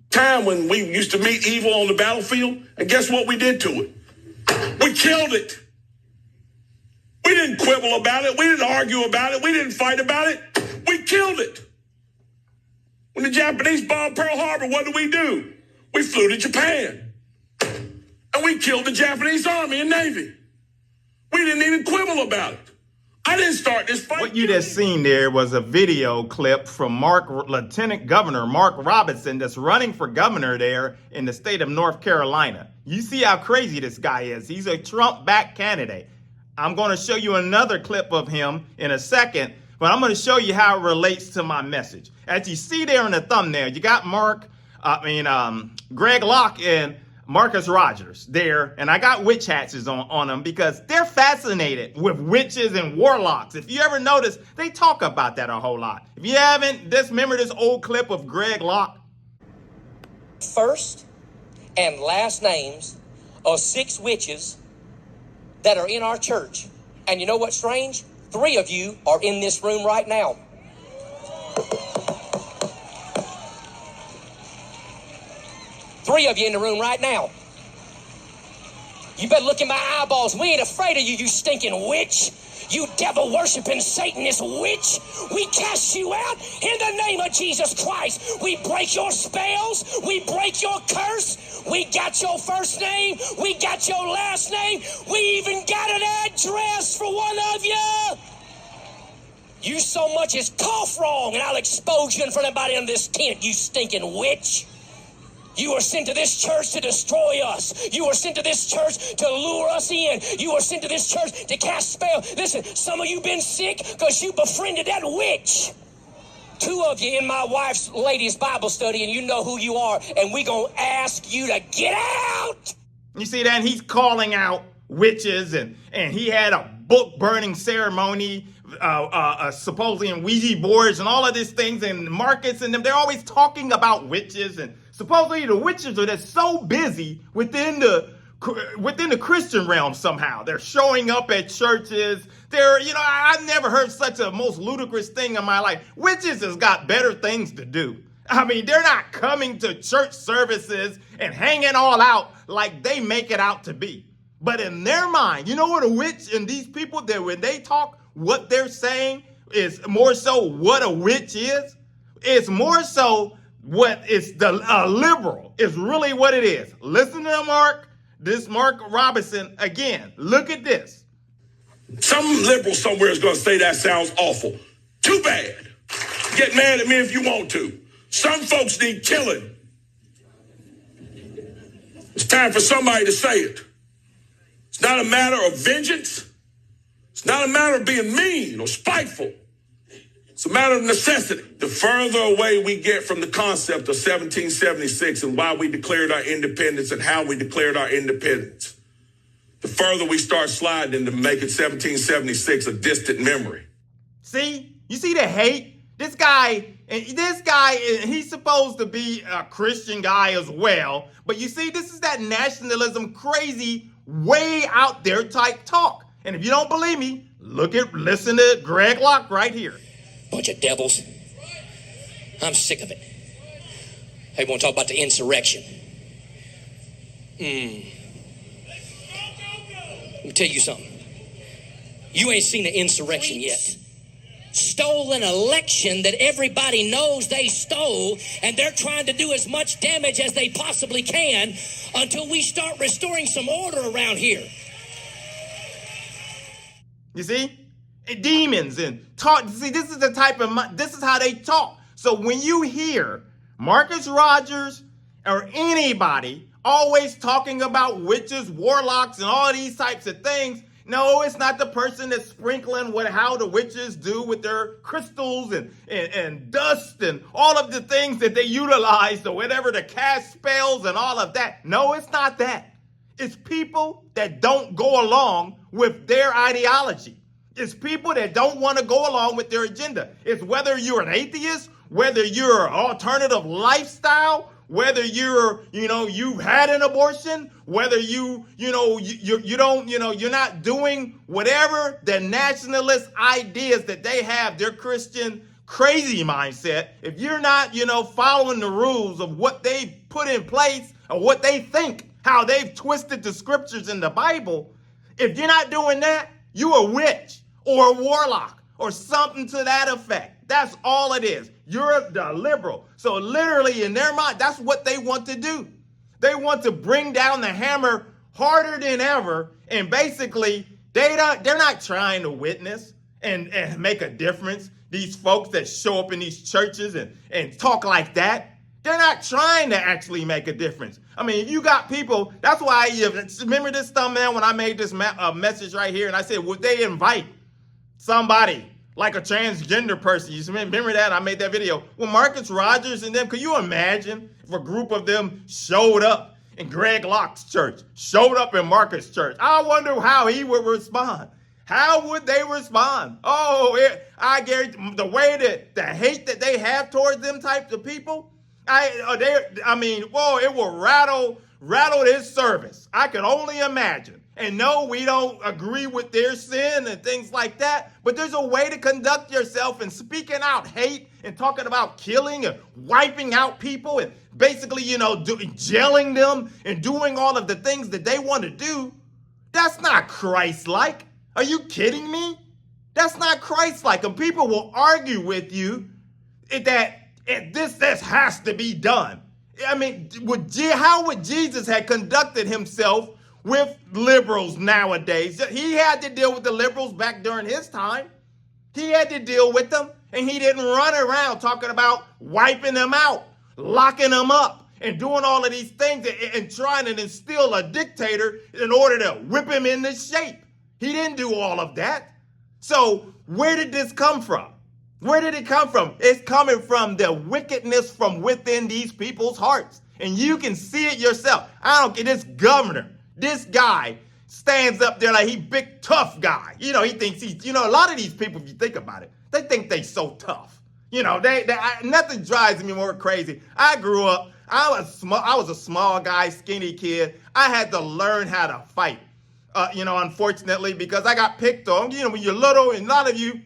time when we used to meet evil on the battlefield, and guess what we did to it? We killed it. We didn't quibble about it. We didn't argue about it. We didn't fight about it. We killed it. When the Japanese bombed Pearl Harbor, what did we do? We flew to Japan. And we killed the Japanese Army and Navy. We didn't even quibble about it. I didn't start this fight. What you just seen there was a video clip from Lieutenant Governor Mark Robinson that's running for governor there in the state of North Carolina. You see how crazy this guy is. He's a Trump-backed candidate. I'm going to show you another clip of him in a second, but I'm going to show you how it relates to my message. As you see there in the thumbnail, you got Greg Locke and Marcus Rogers there, and I got witch hats on them because they're fascinated with witches and warlocks. If you ever notice, they talk about that a whole lot. If you haven't, just remember this old clip of Greg Locke. First and last names of 6 witches that are in our church. And you know what's strange? 3 of you are in this room right now. Three of you in the room right now. You better look in my eyeballs. We ain't afraid of you, you stinking witch. You devil-worshiping Satanist witch. We cast you out in the name of Jesus Christ. We break your spells. We break your curse. We got your first name. We got your last name. We even got an address for one of you. You so much as cough wrong, and I'll expose you in front of everybody in this tent, you stinking witch. You were sent to this church to destroy us. You were sent to this church to lure us in. You were sent to this church to cast spells. Listen, some of you been sick because you befriended that witch. 2 of you in my wife's ladies' Bible study, and you know who you are, and we gonna ask you to get out. You see that? And he's calling out witches, and he had a book burning ceremony, supposedly in Ouija boards and all of these things, and Marcus and them, they're always talking about witches, and supposedly the witches are just so busy within the Christian realm somehow. They're showing up at churches. I've never heard such a most ludicrous thing in my life. Witches has got better things to do. I mean, they're not coming to church services and hanging all out like they make it out to be. But in their mind, you know what a witch and these people, that when they talk, what they're saying is more so what a witch is. It's more so what is the liberal is really what it is. Listen to Mark Robinson again. Look at this. Some liberal somewhere is going to say that sounds awful. Too bad. Get mad at me if you want to. Some folks need killing. It's time for somebody to say it. It's not a matter of vengeance. It's not a matter of being mean or spiteful. It's a matter of necessity. The further away we get from the concept of 1776 and why we declared our independence and how we declared our independence, the further we start sliding into making 1776 a distant memory. See? You see the hate? This guy, he's supposed to be a Christian guy as well. But you see, this is that nationalism, crazy, way out there type talk. And if you don't believe me, listen to Greg Locke right here. Bunch of devils. I'm sick of it. They want to talk about the insurrection. Let me tell you something. You ain't seen an insurrection yet. Stole an election that everybody knows they stole, and they're trying to do as much damage as they possibly can until we start restoring some order around here. You see? Demons and talk. See, this is how they talk. So when you hear Marcus Rogers or anybody always talking about witches, warlocks, and all these types of things, no, it's not the person that's sprinkling how the witches do with their crystals and dust and all of the things that they utilize or whatever to cast spells and all of that. No, it's not that. It's people that don't go along with their ideology. It's people that don't want to go along with their agenda. It's whether you're an atheist, whether you're an alternative lifestyle, whether you've had an abortion, whether you're not doing whatever the nationalist ideas that they have, their Christian crazy mindset, if you're not, following the rules of what they've put in place or what they think, how they've twisted the scriptures in the Bible, if you're not doing that, you're a witch or a warlock or something to that effect. That's all it is. You're the liberal. So literally in their mind, that's what they want to do. They want to bring down the hammer harder than ever. And basically, they're not trying to witness and make a difference. These folks that show up in these churches and talk like that, they're not trying to actually make a difference. I mean, if you got people, that's why remember this thumbnail when I made this message right here, and I said, would they invite somebody like a transgender person? You remember that? I made that video. Well, Marcus Rogers and them, could you imagine if a group of them showed up in Greg Locke's church, showed up in Marcus' church? I wonder how he would respond. How would they respond? I guarantee the way that the hate that they have towards them types of people, it will rattle this service. I can only imagine. And no, we don't agree with their sin and things like that, but there's a way to conduct yourself and speaking out hate and talking about killing and wiping out people and basically, jailing them and doing all of the things that they want to do. That's not Christ-like. Are you kidding me? That's not Christ-like. And people will argue with you that this has to be done. I mean, how would Jesus have conducted himself with liberals nowadays? He had to deal with the liberals back during his time. He had to deal with them, and he didn't run around talking about wiping them out, locking them up, and doing all of these things and trying to instill a dictator in order to whip him into shape. He didn't do all of that. So where did this come from? Where did it come from? It's coming from the wickedness from within these people's hearts. And you can see it yourself. I don't get this governor. This guy stands up there like he big tough guy. He thinks he's, a lot of these people, if you think about it, they think they so tough. Nothing drives me more crazy. I grew up, I was a small guy, skinny kid. I had to learn how to fight, unfortunately, because I got picked on. When you're little, and a lot of you,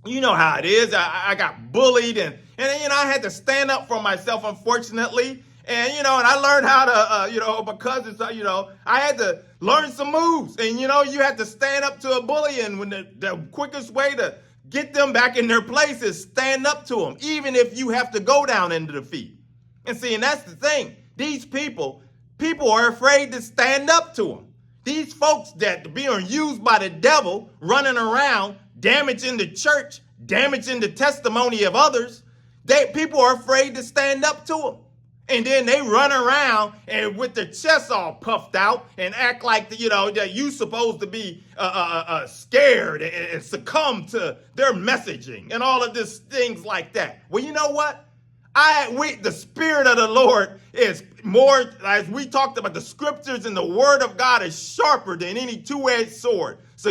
you know how it is. I got bullied and I had to stand up for myself, unfortunately. And, and I learned how to, because it's, I had to learn some moves. And, you had to stand up to a bully. And when the quickest way to get them back in their place is stand up to them, even if you have to go down into defeat. And see, and that's the thing. These people are afraid to stand up to them. These folks that are being used by the devil, running around, damaging the church, damaging the testimony of others, people are afraid to stand up to them. And then they run around and with their chests all puffed out and act like, that you supposed to be scared and succumb to their messaging and all of these things like that. Well, you know what? The Spirit of the Lord is more, as we talked about, the scriptures and the word of God is sharper than any two-edged sword. So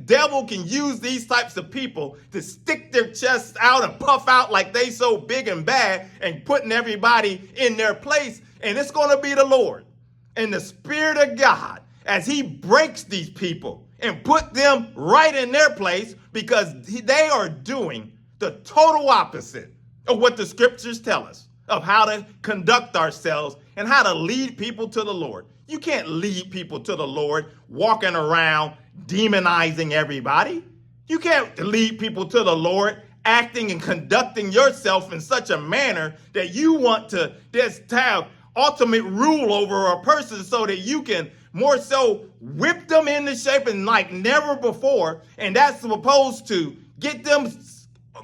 devil can use these types of people to stick their chests out and puff out like they so big and bad and putting everybody in their place. And it's going to be the Lord and the Spirit of God as he breaks these people and put them right in their place, because they are doing the total opposite of what the scriptures tell us of how to conduct ourselves and how to lead people to the Lord. You can't lead people to the Lord walking around demonizing everybody. You can't lead people to the Lord acting and conducting yourself in such a manner that you want to just have ultimate rule over a person so that you can more so whip them into shape and like never before. And that's supposed to get them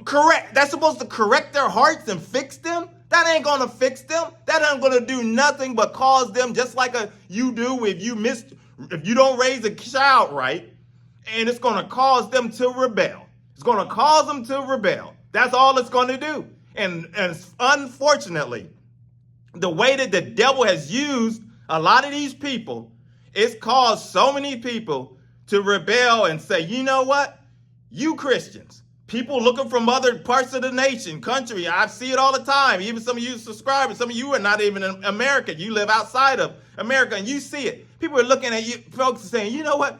correct. That's supposed to correct their hearts and fix them. That ain't going to fix them. That ain't going to do nothing but cause them, just like you do if you don't raise a child right, and it's going to cause them to rebel. It's going to cause them to rebel. That's all it's going to do. And unfortunately, the way that the devil has used a lot of these people, it's caused so many people to rebel and say, you know what? You Christians, people looking from other parts of the nation, country, I see it all the time. Even some of you subscribers, some of you are not even in America. You live outside of America and you see it. People are looking at you, folks, saying, you know what?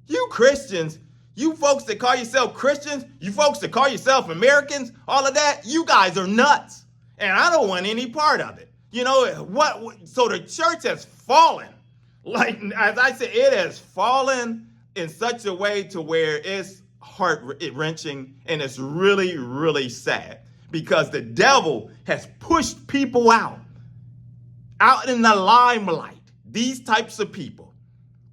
You Christians, You folks that call yourself Christians, you folks that call yourself Americans, all of that, you guys are nuts. And I don't want any part of it. You know, so the church has fallen. Like, as I said, it has fallen in such a way to where it's heart-wrenching and it's really, really sad because the devil has pushed people out in the limelight. These types of people.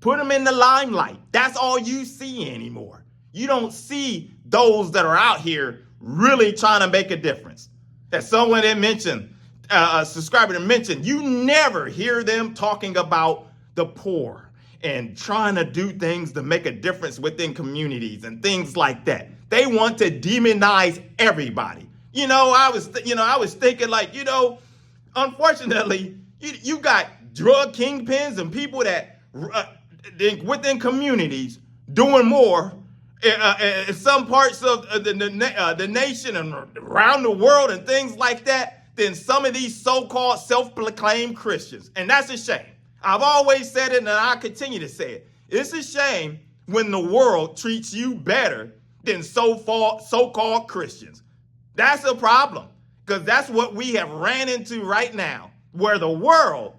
Put them in the limelight. That's all you see anymore. You don't see those that are out here really trying to make a difference. As someone had mentioned, a subscriber had mentioned, you never hear them talking about the poor and trying to do things to make a difference within communities and things like that. They want to demonize everybody. I was thinking like, unfortunately, you got drug kingpins and people that within communities doing more in some parts of the nation and around the world and things like that than some of these so-called self-proclaimed Christians. And that's a shame. I've always said it and I continue to say it. It's a shame when the world treats you better than so-called Christians. That's a problem because that's what we have ran into right now, where the world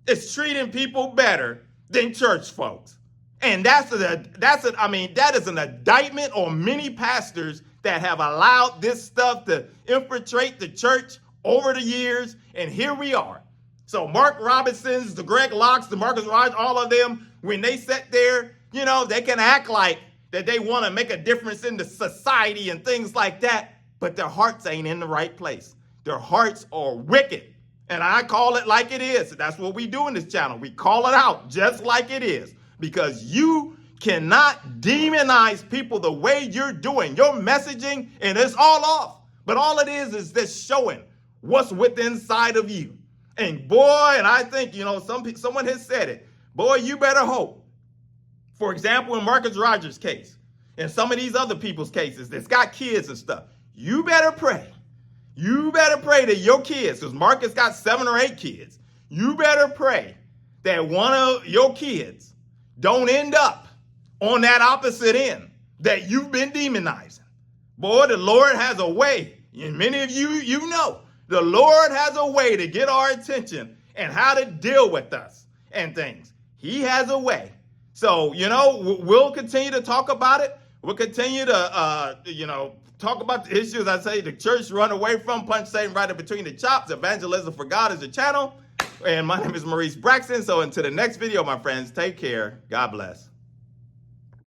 is treating people better than church folks. And that is an indictment on many pastors that have allowed this stuff to infiltrate the church over the years. And here we are. So Mark Robinson's, the Greg Locke's, the Marcus Rogers, all of them, when they sit there, they can act like that they want to make a difference in the society and things like that, but their hearts ain't in the right place. Their hearts are wicked. And I call it like it is. That's what we do in this channel. We call it out just like it is. Because you cannot demonize people the way you're doing. Your messaging, and it's all off. But all it is just showing what's within inside of you. And boy, and I think, someone has said it. Boy, you better hope. For example, in Marcus Rogers' case, and some of these other people's cases that's got kids and stuff, you better pray. You better pray that your kids, because Marcus got 7 or 8 kids, you better pray that one of your kids don't end up on that opposite end that you've been demonizing. Boy, the Lord has a way, and many of you know, the Lord has a way to get our attention and how to deal with us and things. He has a way. So, we'll continue to talk about it. We'll continue to, talk about the issues I say the church run away from, punch Satan right in between the chops. Evangelism for God is the channel. And my name is Maurice Braxton. So until the next video, my friends, take care. God bless.